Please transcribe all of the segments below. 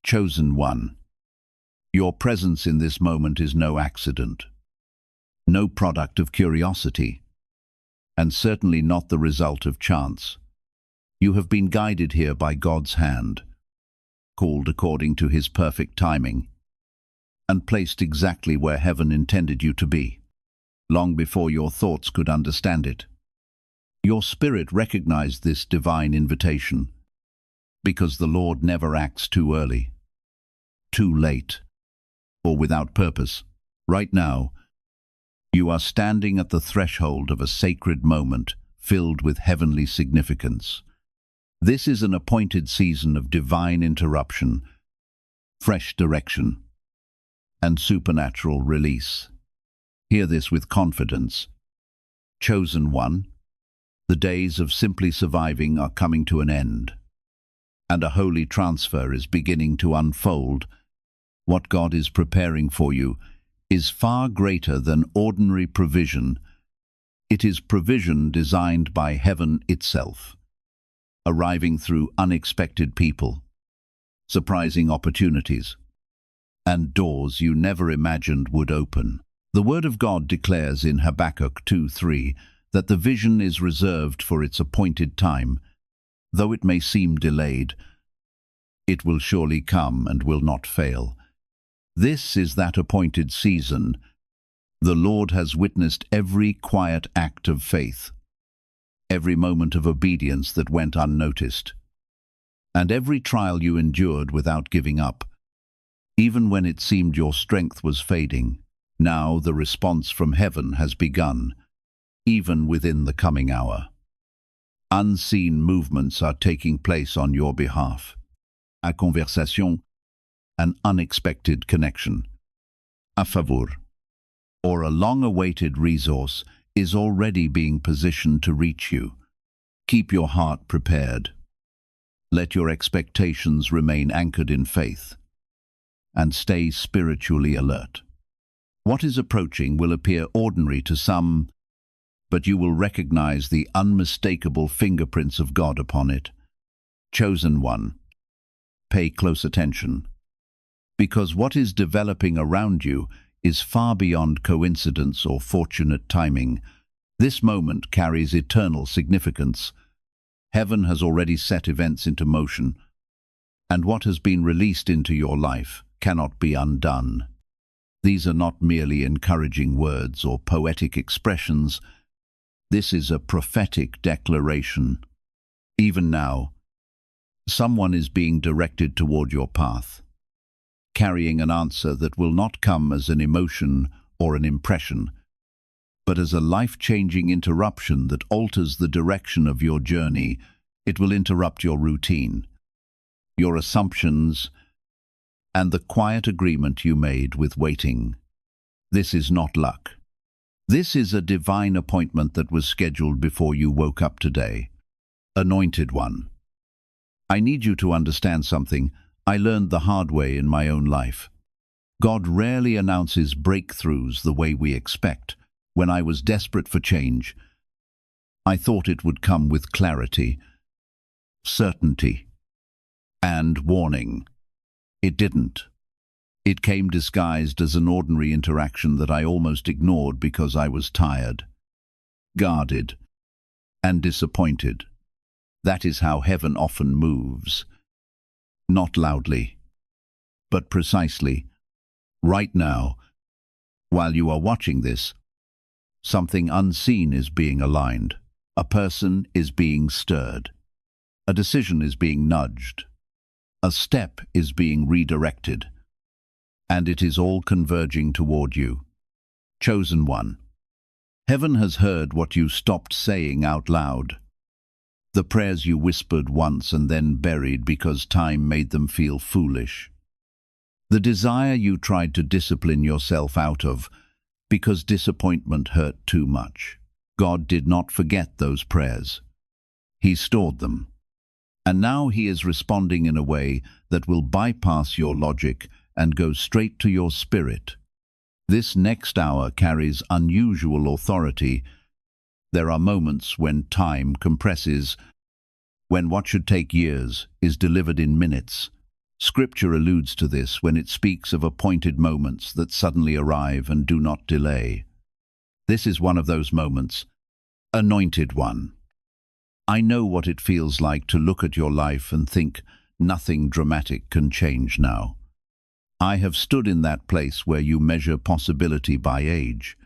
Chosen one, your presence in this moment is no accident, no product of curiosity, and certainly not the result of chance. You have been guided here by God's hand, called according to His perfect timing, and placed exactly where heaven intended you to be, long before your thoughts could understand it. Your spirit recognized this divine invitation, because the Lord never acts too early, too late, or without purpose. Right now, you are standing at the threshold of a sacred moment filled with heavenly significance. This is an appointed season of divine interruption, fresh direction, and supernatural release. Hear this with confidence. Chosen one, the days of simply surviving are coming to an end, and a holy transfer is beginning to unfold. What God is preparing for you is far greater than ordinary provision. It is provision designed by heaven itself, arriving through unexpected people, surprising opportunities, and doors you never imagined would open. The Word of God declares in Habakkuk 2:3 that the vision is reserved for its appointed time. Though it may seem delayed, it will surely come and will not fail. This is that appointed season. The Lord has witnessed every quiet act of faith, every moment of obedience that went unnoticed, and every trial you endured without giving up, even when it seemed your strength was fading. Now the response from heaven has begun, even within the coming hour. Unseen movements are taking place on your behalf. A conversation, an unexpected connection, a favor, or a long-awaited resource is already being positioned to reach you. Keep your heart prepared. Let your expectations remain anchored in faith, and stay spiritually alert. What is approaching will appear ordinary to some, but you will recognize the unmistakable fingerprints of God upon it. Chosen one, pay close attention, because what is developing around you is far beyond coincidence or fortunate timing. This moment carries eternal significance. Heaven has already set events into motion, and what has been released into your life cannot be undone. These are not merely encouraging words or poetic expressions. This is a prophetic declaration. Even now, someone is being directed toward your path, carrying an answer that will not come as an emotion or an impression, but as a life-changing interruption that alters the direction of your journey. It will interrupt your routine, your assumptions, and the quiet agreement you made with waiting. This is not luck. This is a divine appointment that was scheduled before you woke up today. Anointed one, I need you to understand something I learned the hard way in my own life. God rarely announces breakthroughs the way we expect. When I was desperate for change, I thought it would come with clarity, certainty, and warning. It didn't. It came disguised as an ordinary interaction that I almost ignored because I was tired, guarded, and disappointed. That is how heaven often moves. Not loudly, but precisely. Right now, while you are watching this, something unseen is being aligned. A person is being stirred. A decision is being nudged. A step is being redirected. And it is all converging toward you. Chosen one, heaven has heard what you stopped saying out loud. The prayers you whispered once and then buried because time made them feel foolish. The desire you tried to discipline yourself out of because disappointment hurt too much. God did not forget those prayers. He stored them. And now He is responding in a way that will bypass your logic and go straight to your spirit. This next hour carries unusual authority. There are moments when time compresses, when what should take years is delivered in minutes. Scripture alludes to this when it speaks of appointed moments that suddenly arrive and do not delay. This is one of those moments. Anointed one. I know what it feels like to look at your life and think nothing dramatic can change now. I have stood in that place where you measure possibility by age,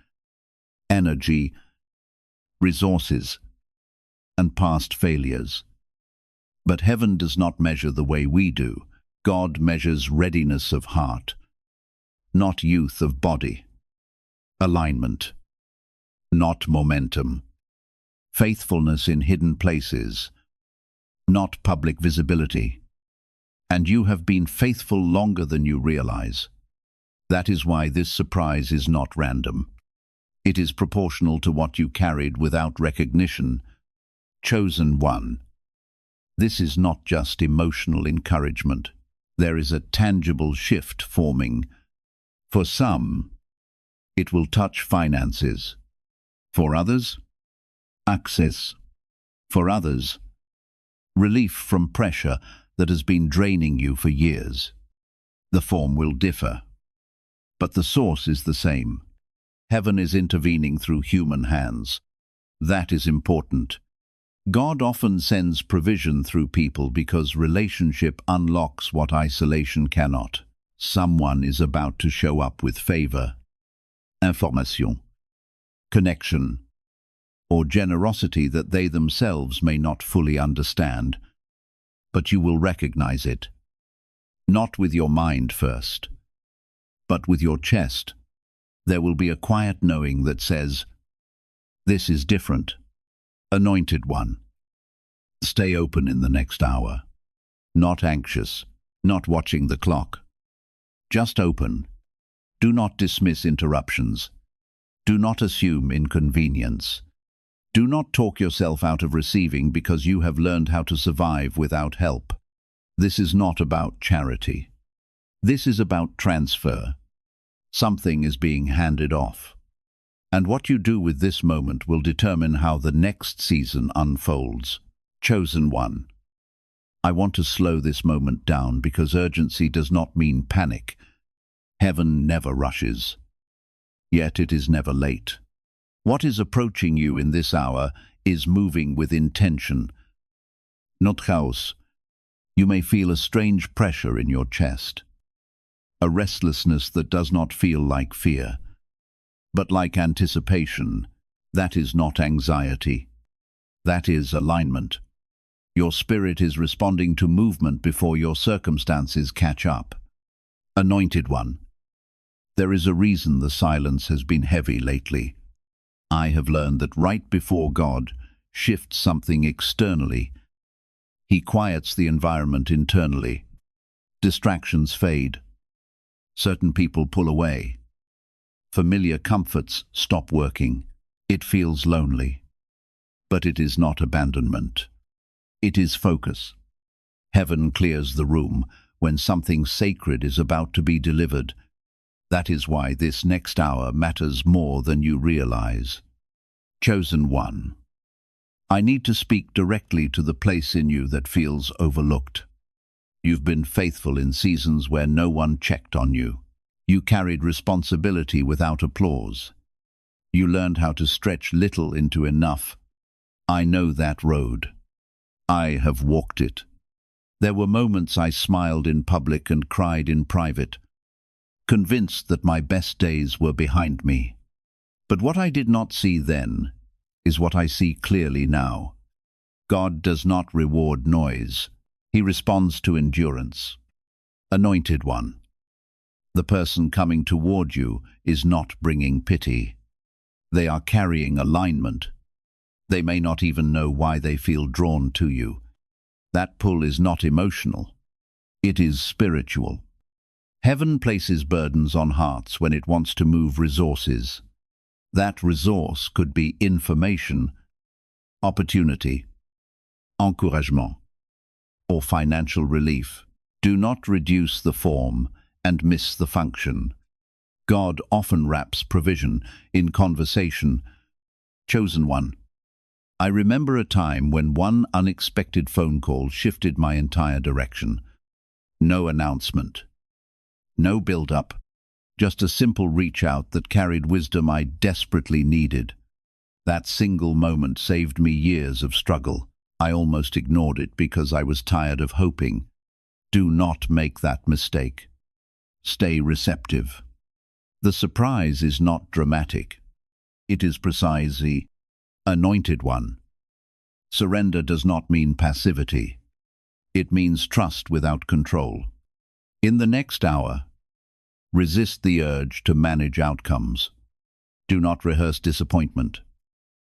energy, resources, and past failures. But heaven does not measure the way we do. God measures readiness of heart, not youth of body. Alignment, not momentum. Faithfulness in hidden places, not public visibility. And you have been faithful longer than you realize. That is why this surprise is not random. It is proportional to what you carried without recognition. Chosen one. This is not just emotional encouragement. There is a tangible shift forming. For some, it will touch finances. For others, access. For others, relief from pressure that has been draining you for years. The form will differ, but the source is the same. Heaven is intervening through human hands. That is important. God often sends provision through people because relationship unlocks what isolation cannot. Someone is about to show up with favor, information, connection, or generosity that they themselves may not fully understand. But you will recognize it, not with your mind first, but with your chest. There will be a quiet knowing that says, "This is different." Anointed one. Stay open in the next hour. Not anxious, not watching the clock. Just open. Do not dismiss interruptions. Do not assume inconvenience. Do not talk yourself out of receiving because you have learned how to survive without help. This is not about charity. This is about transfer. Something is being handed off. And what you do with this moment will determine how the next season unfolds. Chosen one. I want to slow this moment down because urgency does not mean panic. Heaven never rushes. Yet it is never late. What is approaching you in this hour is moving with intention. Not chaos. You may feel a strange pressure in your chest. A restlessness that does not feel like fear, but like anticipation. That is not anxiety. That is alignment. Your spirit is responding to movement before your circumstances catch up. Anointed one. There is a reason the silence has been heavy lately. I have learned that right before God shifts something externally, He quiets the environment internally. Distractions fade. Certain people pull away. Familiar comforts stop working. It feels lonely. But it is not abandonment. It is focus. Heaven clears the room when something sacred is about to be delivered. That is why this next hour matters more than you realize. Chosen one. I need to speak directly to the place in you that feels overlooked. You've been faithful in seasons where no one checked on you. You carried responsibility without applause. You learned how to stretch little into enough. I know that road. I have walked it. There were moments I smiled in public and cried in private, convinced that my best days were behind me. But what I did not see then is what I see clearly now. God does not reward noise. He responds to endurance. Anointed one. The person coming toward you is not bringing pity. They are carrying alignment. They may not even know why they feel drawn to you. That pull is not emotional. It is spiritual. Heaven places burdens on hearts when it wants to move resources. That resource could be information, opportunity, encouragement, or financial relief. Do not reduce the form and miss the function. God often wraps provision in conversation. Chosen one. I remember a time when one unexpected phone call shifted my entire direction. No announcement. No build-up. Just a simple reach-out that carried wisdom I desperately needed. That single moment saved me years of struggle. I almost ignored it because I was tired of hoping. Do not make that mistake. Stay receptive. The surprise is not dramatic. It is precisely anointed one. Surrender does not mean passivity. It means trust without control. In the next hour, resist the urge to manage outcomes. Do not rehearse disappointment.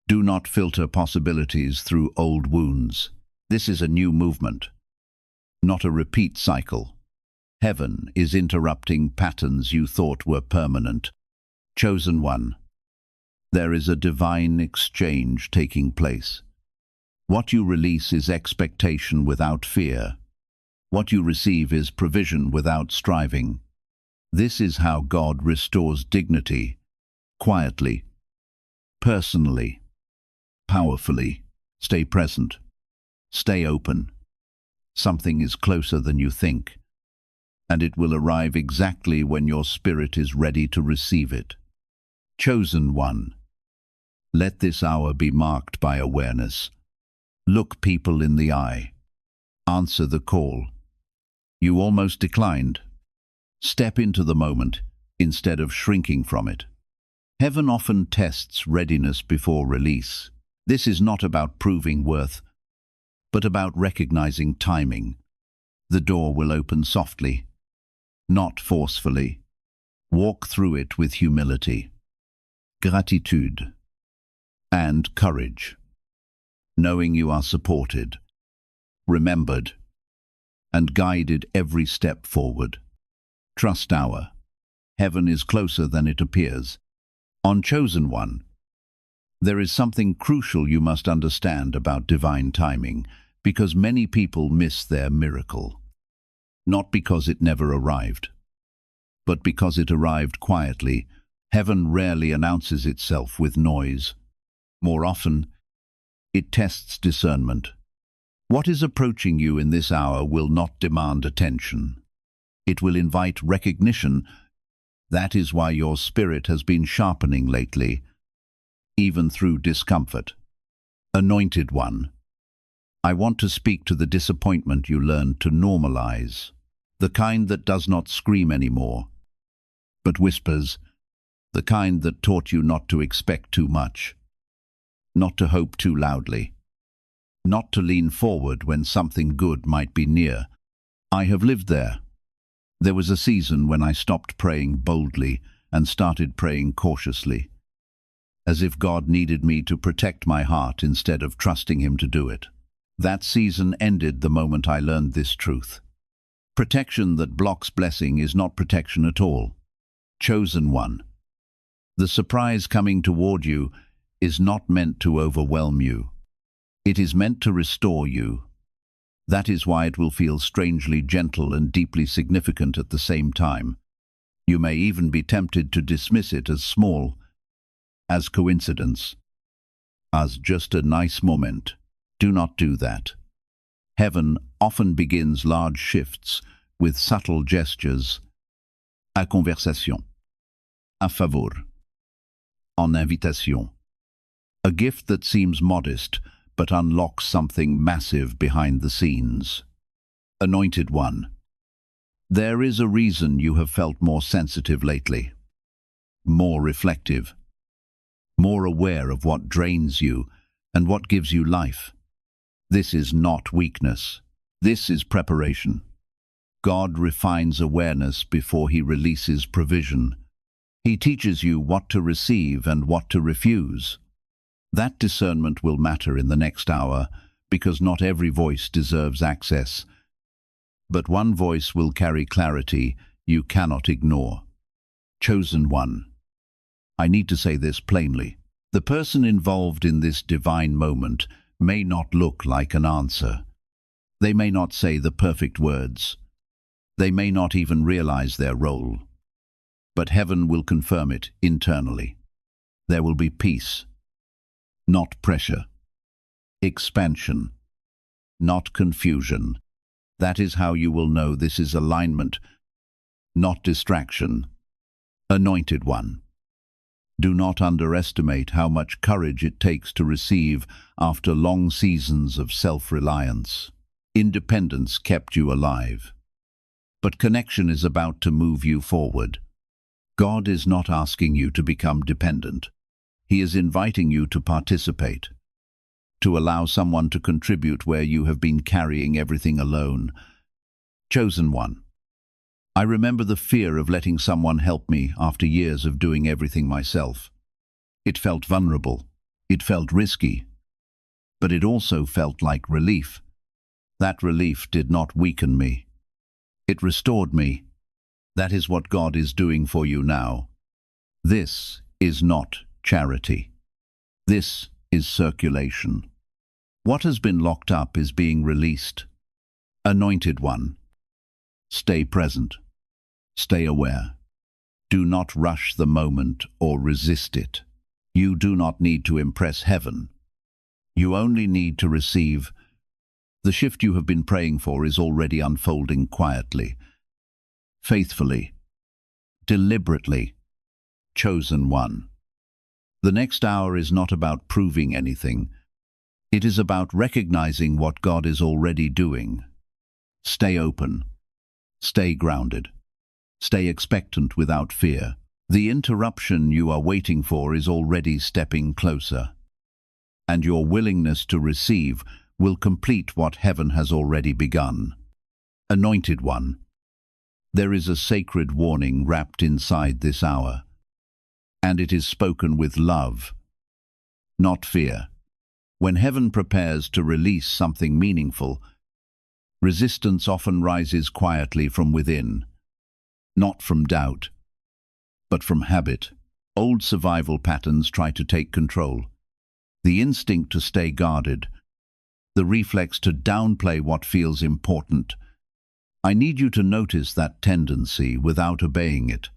Do not filter possibilities through old wounds. This is a new movement, not a repeat cycle. Heaven is interrupting patterns you thought were permanent. Chosen one. There is a divine exchange taking place. What you release is expectation without fear. What you receive is provision without striving. This is how God restores dignity, quietly, personally, powerfully. Stay present. Stay open. Something is closer than you think, and it will arrive exactly when your spirit is ready to receive it. Chosen one. Let this hour be marked by awareness. Look people in the eye. Answer the call. You almost declined. Step into the moment instead of shrinking from it. Heaven often tests readiness before release. This is not about proving worth, but about recognizing timing. The door will open softly, not forcefully. Walk through it with humility, gratitude, and courage, knowing you are supported, remembered, and guided every step forward. Trust hour. Heaven is closer than it appears. On Chosen One, there is something crucial you must understand about divine timing, because many people miss their miracle. Not because it never arrived, but because it arrived quietly. Heaven rarely announces itself with noise. More often, it tests discernment. What is approaching you in this hour will not demand attention. It will invite recognition. That is why your spirit has been sharpening lately, even through discomfort. Anointed one. I want to speak to the disappointment you learned to normalize, the kind that does not scream anymore, but whispers, the kind that taught you not to expect too much, not to hope too loudly, not to lean forward when something good might be near. I have lived there. There was a season when I stopped praying boldly and started praying cautiously, as if God needed me to protect my heart instead of trusting Him to do it. That season ended the moment I learned this truth. Protection that blocks blessing is not protection at all. Chosen one. The surprise coming toward you is not meant to overwhelm you. It is meant to restore you. That is why it will feel strangely gentle and deeply significant at the same time. You may even be tempted to dismiss it as small, as coincidence, as just a nice moment. Do not do that. Heaven often begins large shifts with subtle gestures. À conversation. À favor. En invitation. A gift that seems modest, but unlocks something massive behind the scenes. Anointed one. There is a reason you have felt more sensitive lately, more reflective, more aware of what drains you and what gives you life. This is not weakness. This is preparation. God refines awareness before He releases provision. He teaches you what to receive and what to refuse. That discernment will matter in the next hour, because not every voice deserves access. But one voice will carry clarity you cannot ignore. Chosen one. I need to say this plainly. The person involved in this divine moment may not look like an answer. They may not say the perfect words. They may not even realize their role. But heaven will confirm it internally. There will be peace, not pressure. Expansion, not confusion. That is how you will know this is alignment, not distraction. Anointed One. Do not underestimate how much courage it takes to receive after long seasons of self-reliance. Independence kept you alive. But connection is about to move you forward. God is not asking you to become dependent. He is inviting you to participate, to allow someone to contribute where you have been carrying everything alone. Chosen One. I remember the fear of letting someone help me after years of doing everything myself. It felt vulnerable. It felt risky. But it also felt like relief. That relief did not weaken me. It restored me. That is what God is doing for you now. This is not charity. This is circulation. What has been locked up is being released. Anointed One. Stay present. Stay aware. Do not rush the moment or resist it. You do not need to impress heaven. You only need to receive. The shift you have been praying for is already unfolding quietly, faithfully, deliberately. Chosen One. The next hour is not about proving anything. It is about recognizing what God is already doing. Stay open. Stay grounded. Stay expectant without fear. The interruption you are waiting for is already stepping closer. And your willingness to receive will complete what heaven has already begun. Anointed One. There is a sacred warning wrapped inside this hour. And it is spoken with love, not fear. When heaven prepares to release something meaningful, resistance often rises quietly from within, not from doubt, but from habit. Old survival patterns try to take control. The instinct to stay guarded, the reflex to downplay what feels important. I need you to notice that tendency without obeying it.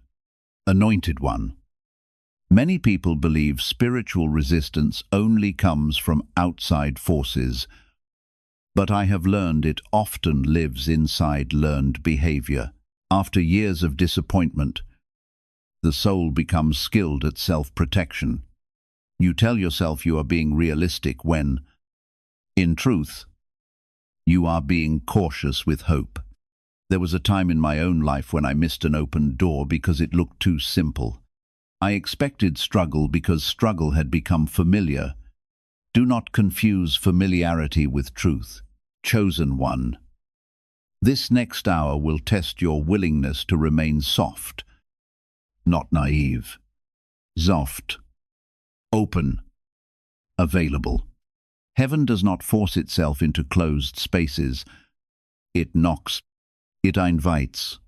Anointed One. Many people believe spiritual resistance only comes from outside forces, but I have learned it often lives inside learned behavior. After years of disappointment, the soul becomes skilled at self-protection. You tell yourself you are being realistic when, in truth, you are being cautious with hope. There was a time in my own life when I missed an open door because it looked too simple. I expected struggle because struggle had become familiar. Do not confuse familiarity with truth. Chosen One. This next hour will test your willingness to remain soft, not naive. Soft, open, available. Heaven does not force itself into closed spaces. It knocks, it invites.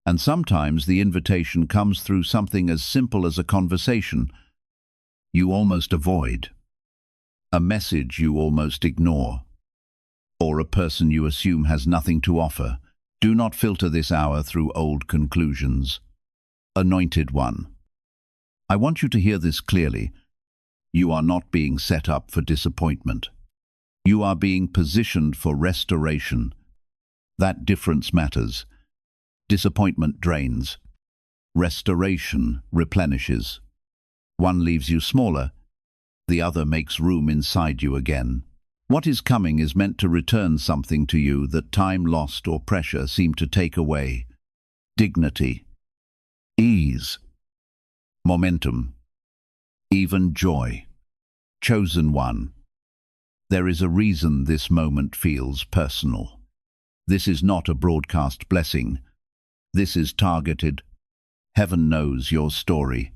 And sometimes the invitation comes through something as simple as a conversation you almost avoid, a message you almost ignore, or a person you assume has nothing to offer. Do not filter this hour through old conclusions. Anointed One. I want you to hear this clearly. You are not being set up for disappointment. You are being positioned for restoration. That difference matters. Disappointment drains. Restoration replenishes. One leaves you smaller, the other makes room inside you again. What is coming is meant to return something to you that time lost or pressure seemed to take away. Dignity, ease, momentum, even joy. Chosen One. There is a reason this moment feels personal. This is not a broadcast blessing. This is targeted. Heaven knows your story.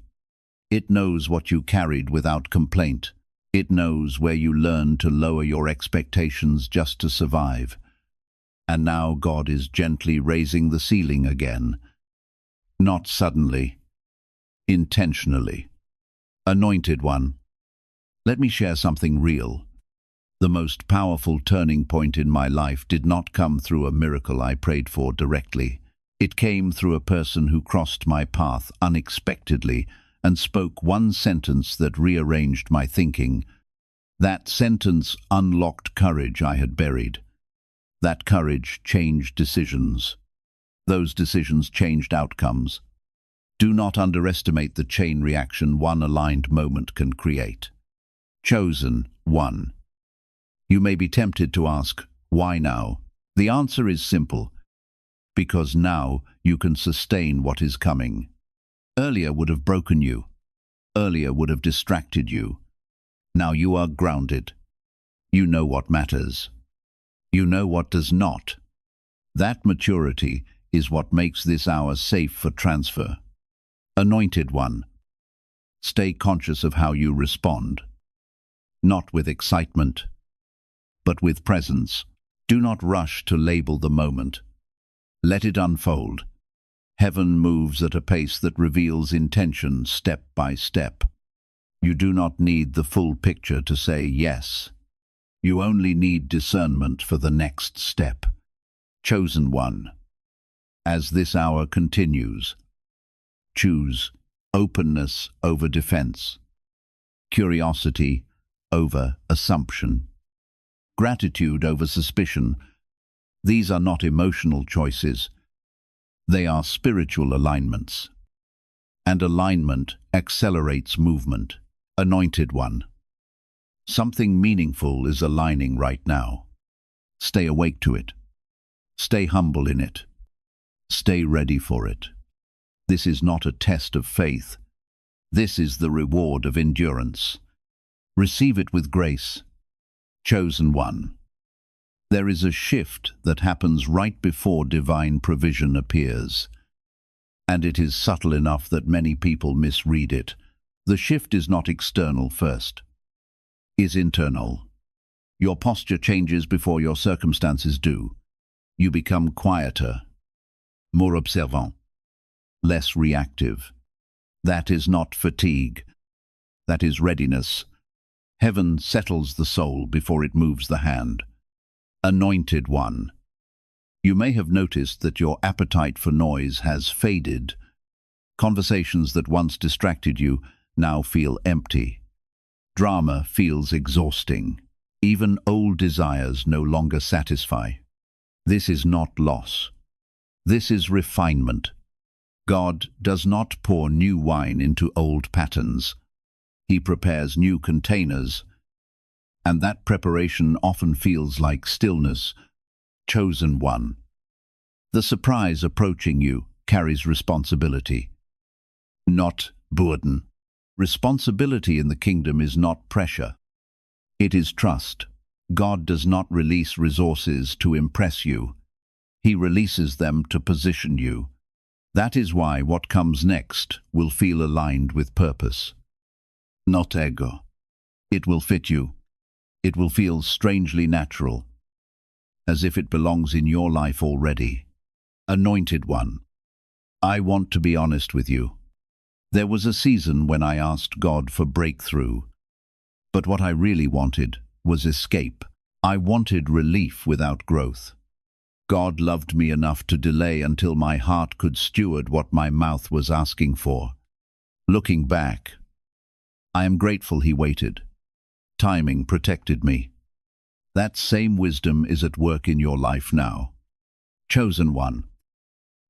It knows what you carried without complaint. It knows where you learned to lower your expectations just to survive. And now God is gently raising the ceiling again. Not suddenly, intentionally. Anointed One. Let me share something real. The most powerful turning point in my life did not come through a miracle I prayed for directly. It came through a person who crossed my path unexpectedly and spoke one sentence that rearranged my thinking. That sentence unlocked courage I had buried. That courage changed decisions. Those decisions changed outcomes. Do not underestimate the chain reaction one aligned moment can create. Chosen one. You may be tempted to ask, why now? The answer is simple. Because now you can sustain what is coming. Earlier would have broken you. Earlier would have distracted you. Now you are grounded. You know what matters. You know what does not. That maturity is what makes this hour safe for transfer. Anointed one. Stay conscious of how you respond. Not with excitement, but with presence. Do not rush to label the moment. Let it unfold. Heaven moves at a pace that reveals intention step by step. You do not need the full picture to say yes. You only need discernment for the next step. Chosen one. As this hour continues, choose openness over defense, curiosity over assumption, gratitude over suspicion. These are not emotional choices. They are spiritual alignments. And alignment accelerates movement. Anointed one. Something meaningful is aligning right now. Stay awake to it. Stay humble in it. Stay ready for it. This is not a test of faith. This is the reward of endurance. Receive it with grace. Chosen one. There is a shift that happens right before divine provision appears. And it is subtle enough that many people misread it. The shift is not external first. Is internal. Your posture changes before your circumstances do. You become quieter, more observant, less reactive. That is not fatigue. That is readiness. Heaven settles the soul before it moves the hand. Anointed one. You may have noticed that your appetite for noise has faded. Conversations that once distracted you now feel empty. Drama feels exhausting. Even old desires no longer satisfy. This is not loss. This is refinement. God does not pour new wine into old patterns. He prepares new containers, and that preparation often feels like stillness. Chosen one. The surprise approaching you carries responsibility, not burden. Responsibility in the kingdom is not pressure. It is trust. God does not release resources to impress you. He releases them to position you. That is why what comes next will feel aligned with purpose. Not ego. It will fit you. It will feel strangely natural, as if it belongs in your life already. Anointed one. I want to be honest with you. There was a season when I asked God for breakthrough, but what I really wanted was escape. I wanted relief without growth. God loved me enough to delay until my heart could steward what my mouth was asking for. Looking back, I am grateful he waited. Timing protected me. That same wisdom is at work in your life now. Chosen one.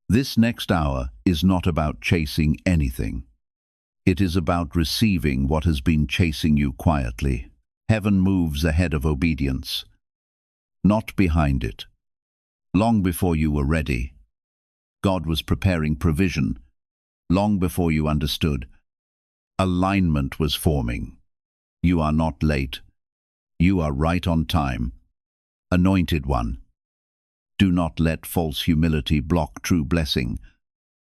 This next hour is not about chasing anything. It is about receiving what has been chasing you quietly. Heaven moves ahead of obedience, not behind it. Long before you were ready, God was preparing provision. Long before you understood, alignment was forming. You are not late. You are right on time. Anointed one. Do not let false humility block true blessing.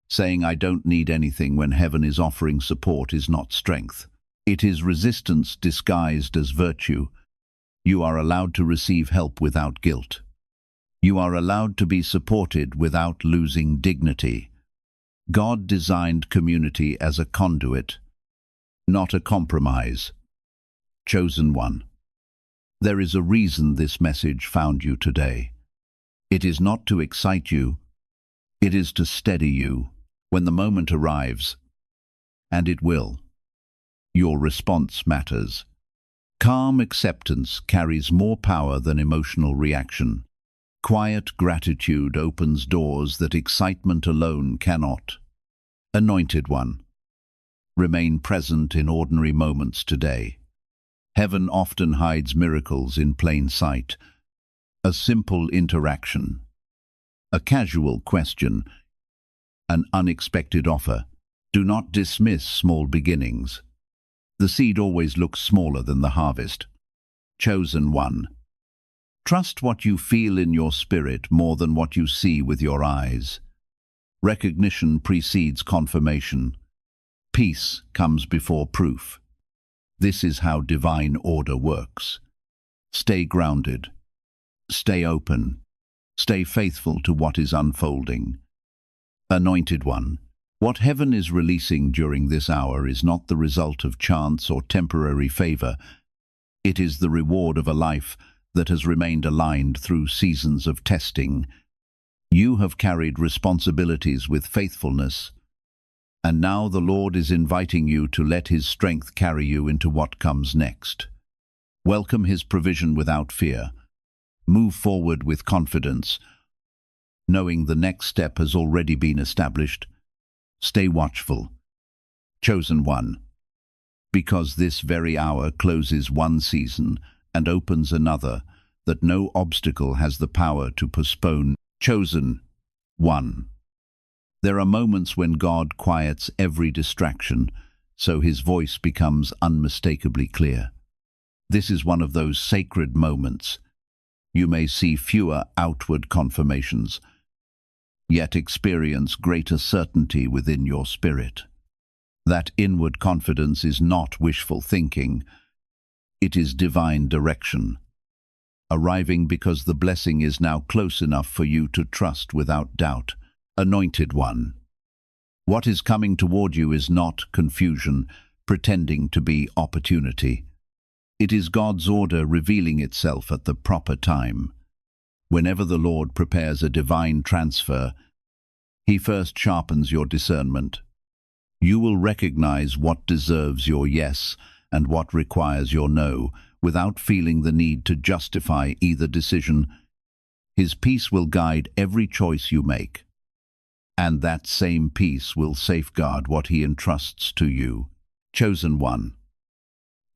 Saying I don't need anything when heaven is offering support is not strength. It is resistance disguised as virtue. You are allowed to receive help without guilt. You are allowed to be supported without losing dignity. God designed community as a conduit, not a compromise. Chosen one. There is a reason this message found you today. It is not to excite you. It is to steady you when the moment arrives, and it will. Your response matters. Calm acceptance carries more power than emotional reaction. Quiet gratitude opens doors that excitement alone cannot. Anointed One, remain present in ordinary moments today. Heaven often hides miracles in plain sight. A simple interaction, a casual question, an unexpected offer. Do not dismiss small beginnings. The seed always looks smaller than the harvest. Chosen One, trust what you feel in your spirit more than what you see with your eyes. Recognition precedes confirmation. Peace comes before proof. This is how divine order works. Stay grounded. Stay open. Stay faithful to what is unfolding. Anointed One, what heaven is releasing during this hour is not the result of chance or temporary favor. It is the reward of a life that has remained aligned through seasons of testing. You have carried responsibilities with faithfulness, and now the Lord is inviting you to let His strength carry you into what comes next. Welcome His provision without fear. Move forward with confidence, knowing the next step has already been established. Stay watchful. Chosen One, because this very hour closes one season and opens another, that no obstacle has the power to postpone. Chosen One, there are moments when God quiets every distraction, so His voice becomes unmistakably clear. This is one of those sacred moments. You may see fewer outward confirmations, yet experience greater certainty within your spirit. That inward confidence is not wishful thinking. It is divine direction, arriving because the blessing is now close enough for you to trust without doubt. Anointed One, what is coming toward you is not confusion pretending to be opportunity. It is God's order revealing itself at the proper time. Whenever the Lord prepares a divine transfer, He first sharpens your discernment. You will recognize what deserves your yes and what requires your no, without feeling the need to justify either decision. His peace will guide every choice you make, and that same peace will safeguard what He entrusts to you. Chosen One,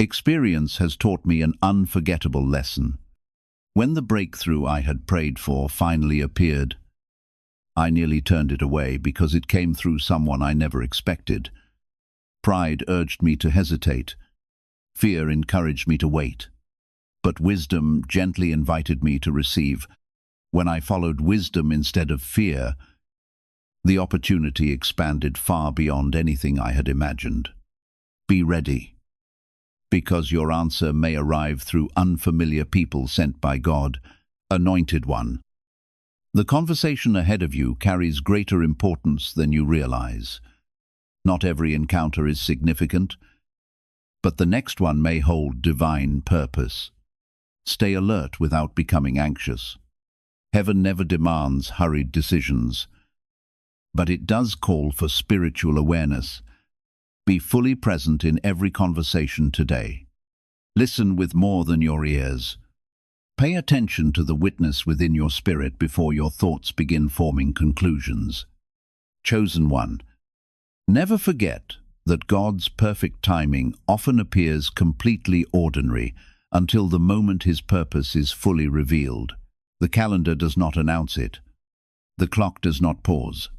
experience has taught me an unforgettable lesson. When the breakthrough I had prayed for finally appeared, I nearly turned it away because it came through someone I never expected. Pride urged me to hesitate. Fear encouraged me to wait. But wisdom gently invited me to receive. When I followed wisdom instead of fear, the opportunity expanded far beyond anything I had imagined. Be ready, because your answer may arrive through unfamiliar people sent by God. Anointed One, the conversation ahead of you carries greater importance than you realize. Not every encounter is significant, but the next one may hold divine purpose. Stay alert without becoming anxious. Heaven never demands hurried decisions, but it does call for spiritual awareness. Be fully present in every conversation today. Listen with more than your ears. Pay attention to the witness within your spirit before your thoughts begin forming conclusions. Chosen One, never forget that God's perfect timing often appears completely ordinary until the moment His purpose is fully revealed. The calendar does not announce it. The clock does not pause.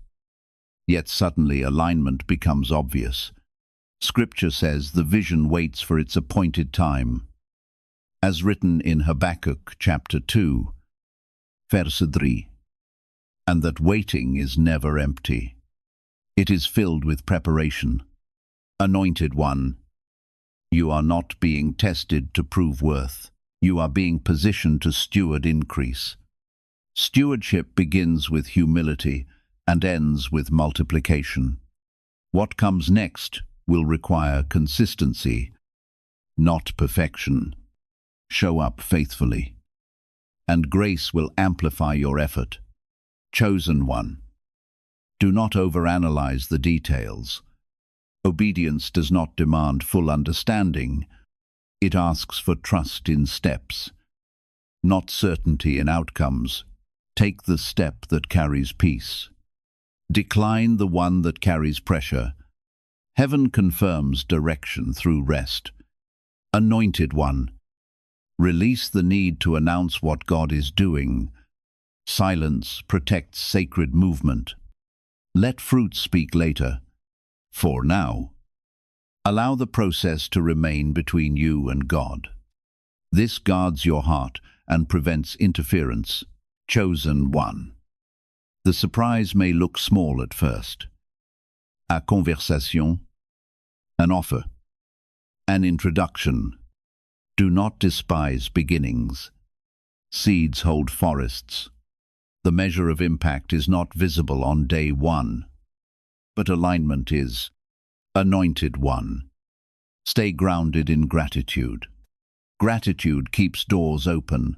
Yet suddenly alignment becomes obvious. Scripture says the vision waits for its appointed time. As written in Habakkuk chapter 2, verse 3, and that waiting is never empty. It is filled with preparation. Anointed One, you are not being tested to prove worth. You are being positioned to steward increase. Stewardship begins with humility and ends with multiplication. What comes next will require consistency, not perfection. Show up faithfully, and grace will amplify your effort. Chosen One, do not overanalyze the details. Obedience does not demand full understanding. It asks for trust in steps, not certainty in outcomes. Take the step that carries peace. Decline the one that carries pressure. Heaven confirms direction through rest. Anointed one, release the need to announce what God is doing. Silence protects sacred movement. Let fruit speak later. For now, allow the process to remain between you and God. This guards your heart and prevents interference. Chosen one. The surprise may look small at first. A conversation, an offer, an introduction. Do not despise beginnings. Seeds hold forests. The measure of impact is not visible on day one, but alignment is. Anointed one. Stay grounded in gratitude. Gratitude keeps doors open.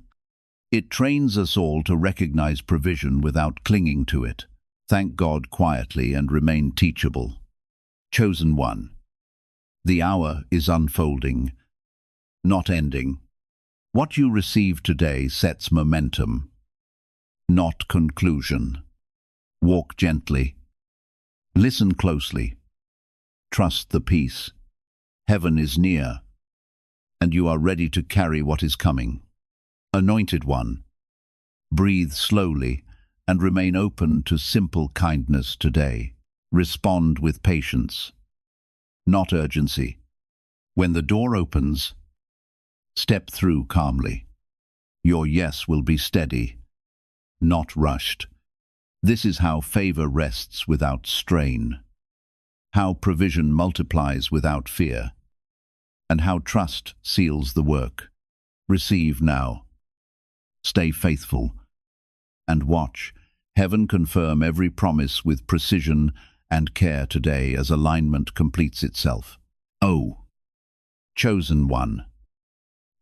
It trains us all to recognize provision without clinging to it. Thank God quietly and remain teachable. Chosen one. The hour is unfolding, not ending. What you receive today sets momentum, not conclusion. Walk gently. Listen closely. Trust the peace. Heaven is near, and you are ready to carry what is coming. Anointed one, breathe slowly and remain open to simple kindness today. Respond with patience, not urgency. When the door opens, step through calmly. Your yes will be steady, not rushed. This is how favor rests without strain, how provision multiplies without fear, and how trust seals the work. Receive now. Stay faithful, and watch heaven confirm every promise with precision and care today as alignment completes itself. Oh, chosen one,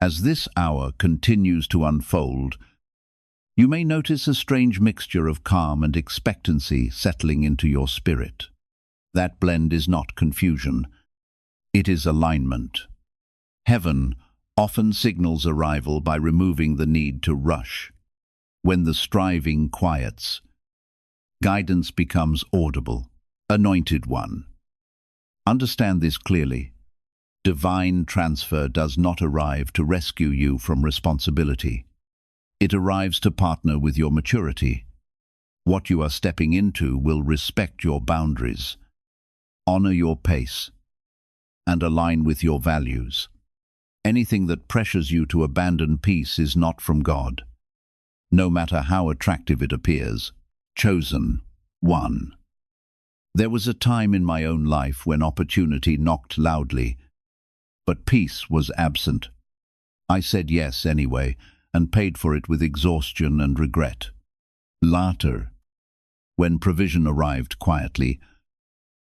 as this hour continues to unfold, you may notice a strange mixture of calm and expectancy settling into your spirit. That blend is not confusion, it is alignment. Heaven often signals arrival by removing the need to rush. When the striving quiets, guidance becomes audible. Anointed one. Understand this clearly. Divine transfer does not arrive to rescue you from responsibility. It arrives to partner with your maturity. What you are stepping into will respect your boundaries, honor your pace, and align with your values. Anything that pressures you to abandon peace is not from God, no matter how attractive it appears. Chosen one. There was a time in my own life when opportunity knocked loudly, but peace was absent. I said yes anyway, and paid for it with exhaustion and regret. Later, when provision arrived quietly,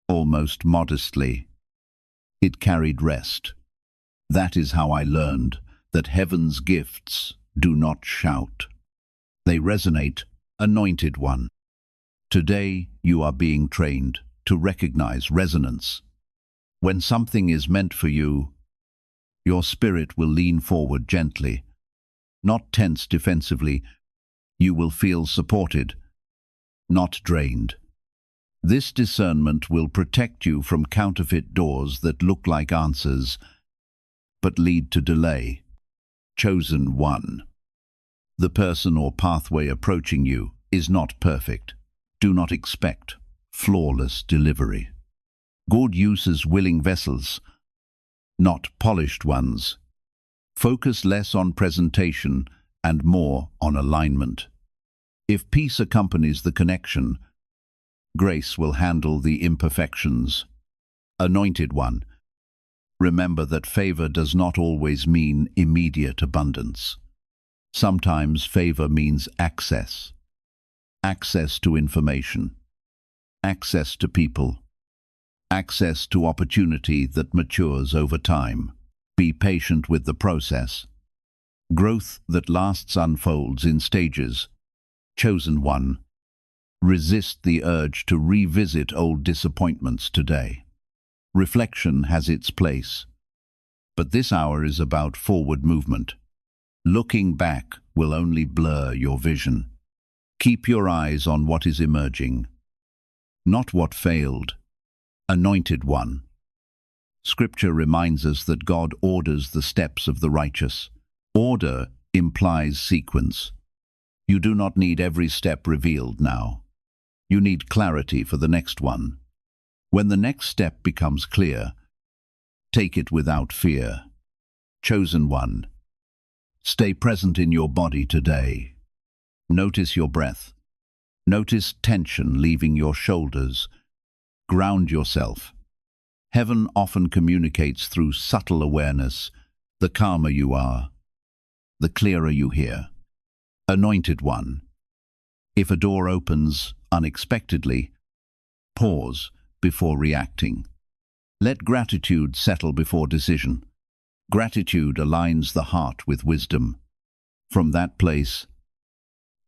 almost modestly, it carried rest. That is how I learned that heaven's gifts do not shout. They resonate. Anointed one. Today you are being trained to recognize resonance. When something is meant for you, your spirit will lean forward gently, not tense defensively. You will feel supported, not drained. This discernment will protect you from counterfeit doors that look like answers, but lead to delay. Chosen one. The person or pathway approaching you is not perfect. Do not expect flawless delivery. God uses willing vessels, not polished ones. Focus less on presentation and more on alignment. If peace accompanies the connection, grace will handle the imperfections. Anointed one. Remember that favor does not always mean immediate abundance. Sometimes favor means access. Access to information. Access to people. Access to opportunity that matures over time. Be patient with the process. Growth that lasts unfolds in stages. Chosen one. Resist the urge to revisit old disappointments today. Reflection has its place, but this hour is about forward movement. Looking back will only blur your vision. Keep your eyes on what is emerging, not what failed. Anointed One. Scripture reminds us that God orders the steps of the righteous. Order implies sequence. You do not need every step revealed now. You need clarity for the next one. When the next step becomes clear, take it without fear. Chosen One. Stay present in your body today. Notice your breath. Notice tension leaving your shoulders. Ground yourself. Heaven often communicates through subtle awareness. The calmer you are, the clearer you hear. Anointed One. If a door opens unexpectedly, pause before reacting. Let gratitude settle before decision. Gratitude aligns the heart with wisdom. From that place,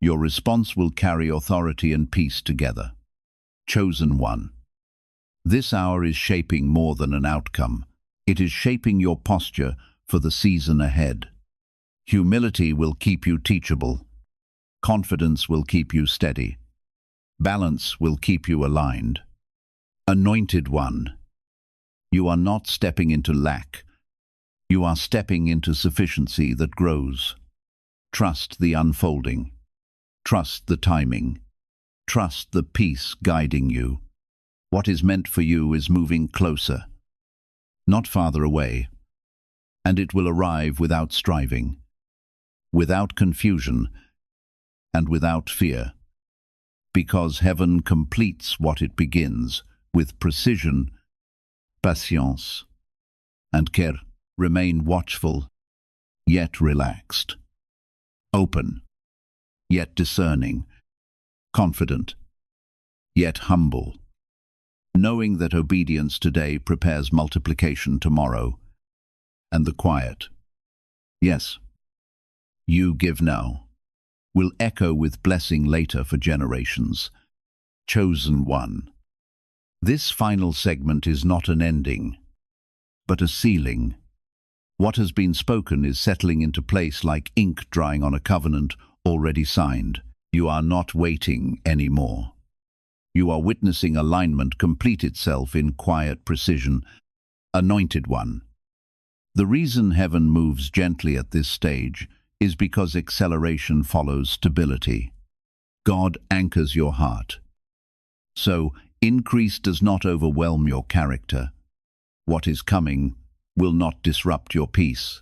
your response will carry authority and peace together. Chosen One. This hour is shaping more than an outcome. It is shaping your posture for the season ahead. Humility will keep you teachable. Confidence will keep you steady. Balance will keep you aligned. Anointed One. You are not stepping into lack. You are stepping into sufficiency that grows. Trust the unfolding. Trust the timing. Trust the peace guiding you. What is meant for you is moving closer, not farther away, and it will arrive without striving, without confusion, and without fear, because heaven completes what it begins with precision, patience, and care. Remain watchful, yet relaxed, open, yet discerning, confident, yet humble, knowing that obedience today prepares multiplication tomorrow, and the quiet, yes, you give now, will echo with blessing later for generations. Chosen One. This final segment is not an ending, but a sealing. What has been spoken is settling into place like ink drying on a covenant already signed. You are not waiting anymore. You are witnessing alignment complete itself in quiet precision. Anointed One. The reason heaven moves gently at this stage is because acceleration follows stability. God anchors your heart. So, increase does not overwhelm your character. What is coming will not disrupt your peace.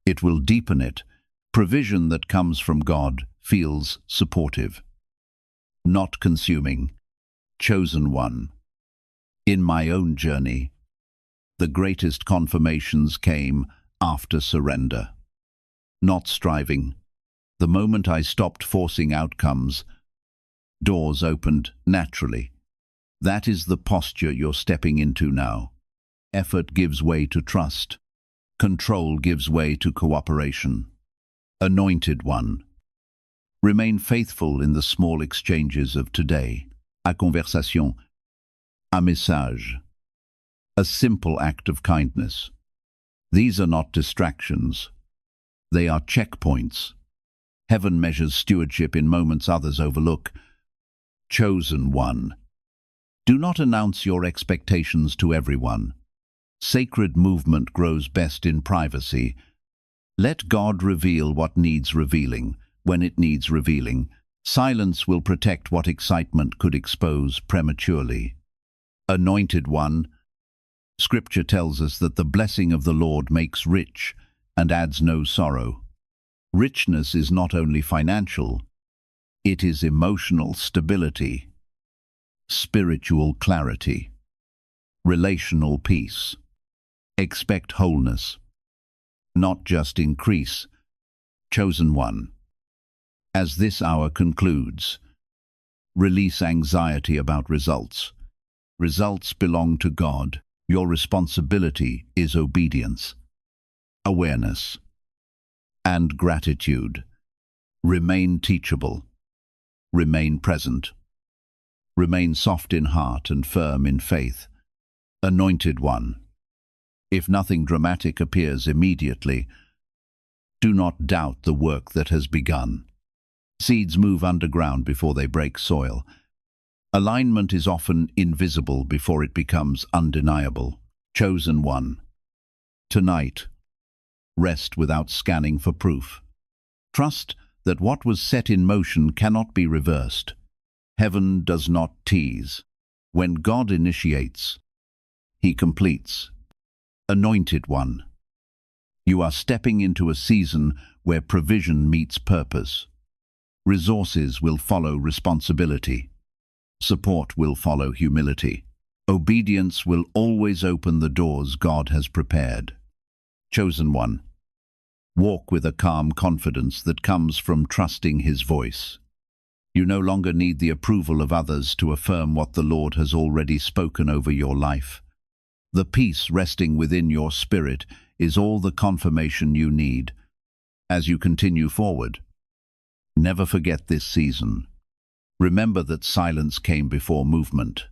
It will deepen it. Provision that comes from God feels supportive, not consuming. Chosen One. In my own journey, the greatest confirmations came after surrender. Not striving. The moment I stopped forcing outcomes, doors opened naturally. That is the posture you're stepping into now. Effort gives way to trust. Control gives way to cooperation. Anointed One. Remain faithful in the small exchanges of today. A conversation. A message. A simple act of kindness. These are not distractions. They are checkpoints. Heaven measures stewardship in moments others overlook. Chosen One. Do not announce your expectations to everyone. Sacred movement grows best in privacy. Let God reveal what needs revealing, when it needs revealing. Silence will protect what excitement could expose prematurely. Anointed One. Scripture tells us that the blessing of the Lord makes rich and adds no sorrow. Richness is not only financial, it is emotional stability, spiritual clarity, relational peace. Expect wholeness, not just increase. Chosen One. As this hour concludes, release anxiety about results. Results belong to God. Your responsibility is obedience, awareness, and gratitude. Remain teachable. Remain present. Remain soft in heart and firm in faith. Anointed One. If nothing dramatic appears immediately, do not doubt the work that has begun. Seeds move underground before they break soil. Alignment is often invisible before it becomes undeniable. Chosen one. Tonight, rest without scanning for proof. Trust that what was set in motion cannot be reversed. Heaven does not tease. When God initiates, He completes. Anointed one. You are stepping into a season where provision meets purpose. Resources will follow responsibility. Support will follow humility. Obedience will always open the doors God has prepared. Chosen one. Walk with a calm confidence that comes from trusting His voice. You no longer need the approval of others to affirm what the Lord has already spoken over your life. The peace resting within your spirit is all the confirmation you need. As you continue forward, never forget this season. Remember that silence came before movement,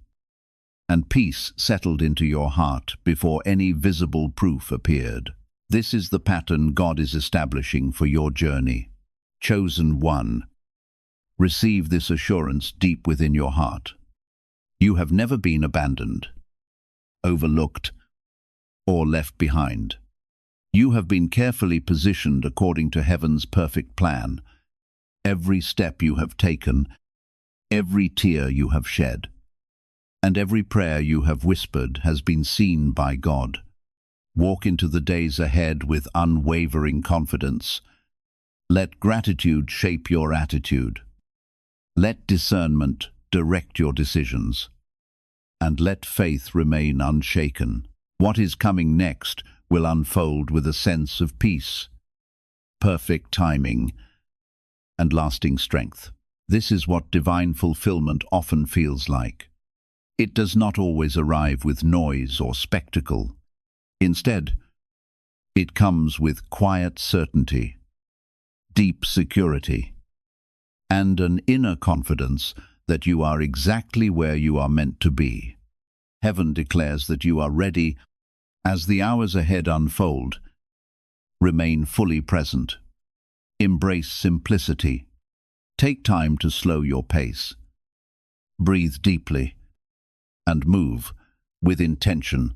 and peace settled into your heart before any visible proof appeared. This is the pattern God is establishing for your journey. Chosen one. Receive this assurance deep within your heart. You have never been abandoned, overlooked, or left behind. You have been carefully positioned according to heaven's perfect plan. Every step you have taken, every tear you have shed, and every prayer you have whispered has been seen by God. Walk into the days ahead with unwavering confidence. Let gratitude shape your attitude. Let discernment direct your decisions. And let faith remain unshaken. What is coming next will unfold with a sense of peace, perfect timing, and lasting strength. This is what divine fulfillment often feels like. It does not always arrive with noise or spectacle. Instead, it comes with quiet certainty, deep security, and an inner confidence that you are exactly where you are meant to be. Heaven declares that you are ready. As the hours ahead unfold, remain fully present. Embrace simplicity. Take time to slow your pace. Breathe deeply and move with intention.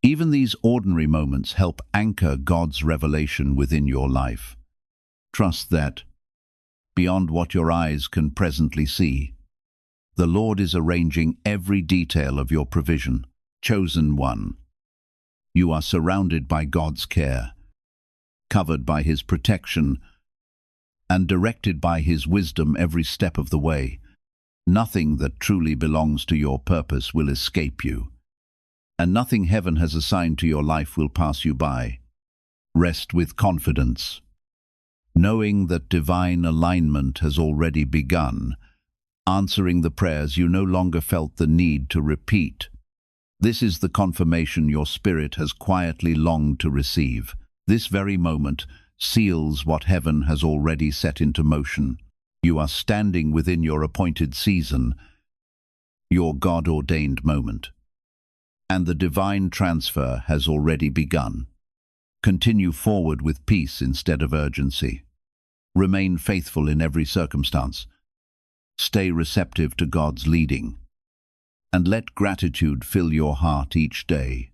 Even these ordinary moments help anchor God's revelation within your life. Trust that, beyond what your eyes can presently see, the Lord is arranging every detail of your provision. Chosen one. You are surrounded by God's care, covered by His protection, and directed by His wisdom every step of the way. Nothing that truly belongs to your purpose will escape you, and nothing heaven has assigned to your life will pass you by. Rest with confidence, knowing that divine alignment has already begun, answering the prayers you no longer felt the need to repeat. This is the confirmation your spirit has quietly longed to receive. This very moment seals what heaven has already set into motion. You are standing within your appointed season, your God-ordained moment, and the divine transfer has already begun. Continue forward with peace instead of urgency. Remain faithful in every circumstance. Stay receptive to God's leading, and let gratitude fill your heart each day.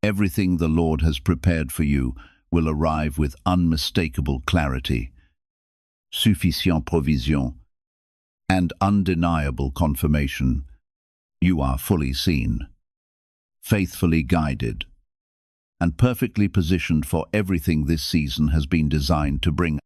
Everything the Lord has prepared for you will arrive with unmistakable clarity, sufficient provision, and undeniable confirmation. You are fully seen, faithfully guided, and perfectly positioned for everything this season has been designed to bring.